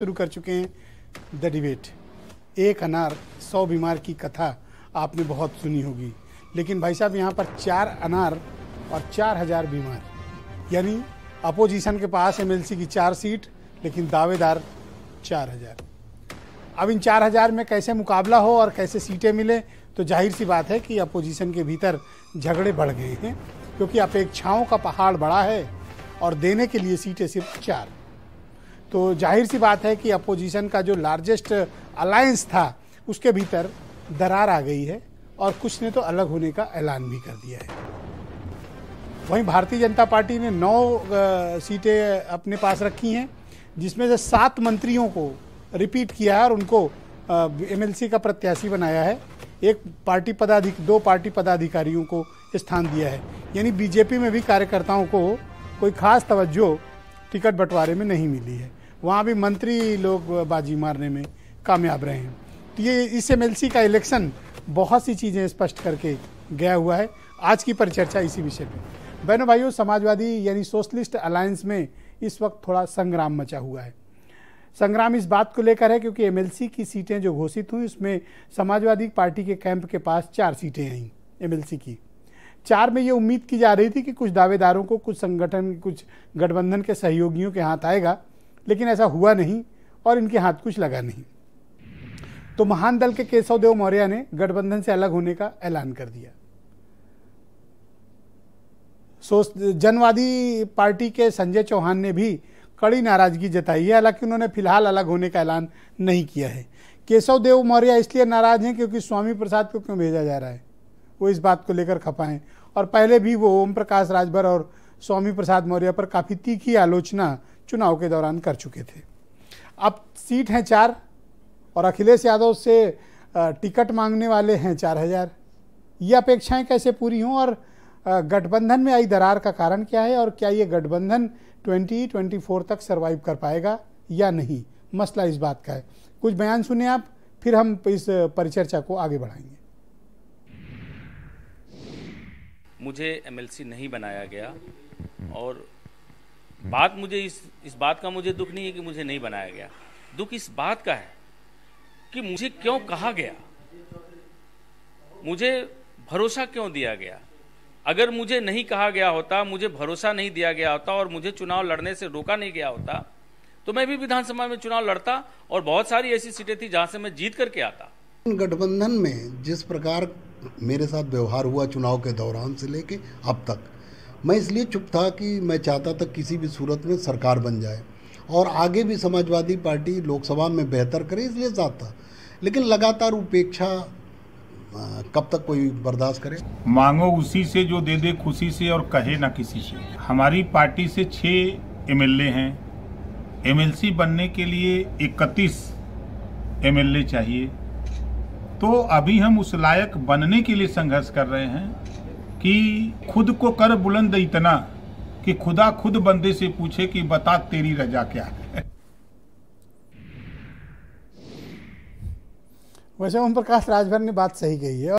शुरू कर चुके हैं द डिबेट। एक अनार 100 बीमार की कथा आपने बहुत सुनी होगी, लेकिन भाई साहब यहाँ पर 4 अनार और 4000 बीमार, यानी अपोजिशन के पास एमएलसी की 4 सीट लेकिन दावेदार 4000। अब इन 4000 में कैसे मुकाबला हो और कैसे सीटें मिले, तो जाहिर सी बात है कि अपोजिशन के भीतर झगड़े बढ़ गए हैं, क्योंकि अपेक्षाओं का पहाड़ बड़ा है और देने के लिए सीटें सिर्फ 4। तो जाहिर सी बात है कि अपोजिशन का जो लार्जेस्ट अलायंस था उसके भीतर दरार आ गई है और कुछ ने तो अलग होने का ऐलान भी कर दिया है। वहीं भारतीय जनता पार्टी ने 9 सीटें अपने पास रखी हैं, जिसमें से 7 मंत्रियों को रिपीट किया है और उनको एमएलसी का प्रत्याशी बनाया है। 2 पार्टी पदाधिकारियों को स्थान दिया है, यानी बीजेपी में भी कार्यकर्ताओं को कोई खास तवज्जो टिकट बंटवारे में नहीं मिली है। वहाँ भी मंत्री लोग बाजी मारने में कामयाब रहे हैं। तो ये इस एमएलसी का इलेक्शन बहुत सी चीज़ें स्पष्ट करके गया हुआ है। आज की परिचर्चा इसी विषय पे। बहनों भाइयों, समाजवादी यानी सोशलिस्ट अलायंस में इस वक्त थोड़ा संग्राम मचा हुआ है। संग्राम इस बात को लेकर है क्योंकि एमएलसी की सीटें जो घोषित हुई उसमें समाजवादी पार्टी के कैंप के पास 4 सीटें आई एमएलसी की। 4 में ये उम्मीद की जा रही थी कि कुछ दावेदारों को कुछ संगठन, कुछ गठबंधन के सहयोगियों के हाथ आएगा, लेकिन ऐसा हुआ नहीं और इनके हाथ कुछ लगा नहीं। तो महान दल के केशव देव मौर्य ने गठबंधन से अलग होने का ऐलान कर दिया। जनवादी पार्टी के संजय चौहान ने भी कड़ी नाराजगी जताई है, हालांकि उन्होंने फिलहाल अलग होने का ऐलान नहीं किया है। केशव देव मौर्य इसलिए नाराज हैं क्योंकि स्वामी प्रसाद को क्यों भेजा जा रहा है, वो इस बात को लेकर खफा हैं। और पहले भी वो ओम प्रकाश राजभर और स्वामी प्रसाद मौर्य पर काफ़ी तीखी आलोचना चुनाव के दौरान कर चुके थे। अब सीट हैं 4 और अखिलेश यादव से टिकट मांगने वाले हैं 4000। ये अपेक्षाएं कैसे पूरी हों और गठबंधन में आई दरार का कारण क्या है और क्या ये गठबंधन 2024 तक सर्वाइव कर पाएगा या नहीं, मसला इस बात का है। कुछ बयान सुने आप, फिर हम इस परिचर्चा को आगे बढ़ाएंगे। मुझे एमएलसी नहीं बनाया गया और बात मुझे इस बात का मुझे दुख नहीं है कि मुझे नहीं बनाया गया। दुख इस बात का है कि मुझे क्यों कहा गया, मुझे भरोसा क्यों दिया गया। अगर मुझे नहीं कहा गया होता, मुझे भरोसा नहीं दिया गया होता और मुझे चुनाव लड़ने से रोका नहीं गया होता, तो मैं भी विधानसभा में चुनाव लड़ता और बहुत सारी ऐसी सीटें थी जहां से मैं जीत करके आता। गठबंधन में जिस प्रकार मेरे साथ व्यवहार हुआ चुनाव के दौरान से लेके अब तक, मैं इसलिए चुप था कि मैं चाहता था किसी भी सूरत में सरकार बन जाए और आगे भी समाजवादी पार्टी लोकसभा में बेहतर करे, इसलिए साथ था। लेकिन लगातार उपेक्षा कब तक कोई बर्दाश्त करे। मांगो उसी से जो दे दे खुशी से और कहे ना किसी से। हमारी पार्टी से 6 एमएलए हैं। एमएलसी बनने के लिए 31 एमएलए चाहिए। तो अभी हम उस लायक बनने के लिए संघर्ष कर रहे हैं कि खुद को कर बुलंद इतना कि खुदा खुद बंदे से पूछे कि बता तेरी रजा क्या है। वैसे ओम प्रकाश राजभर ने बात सही कही है।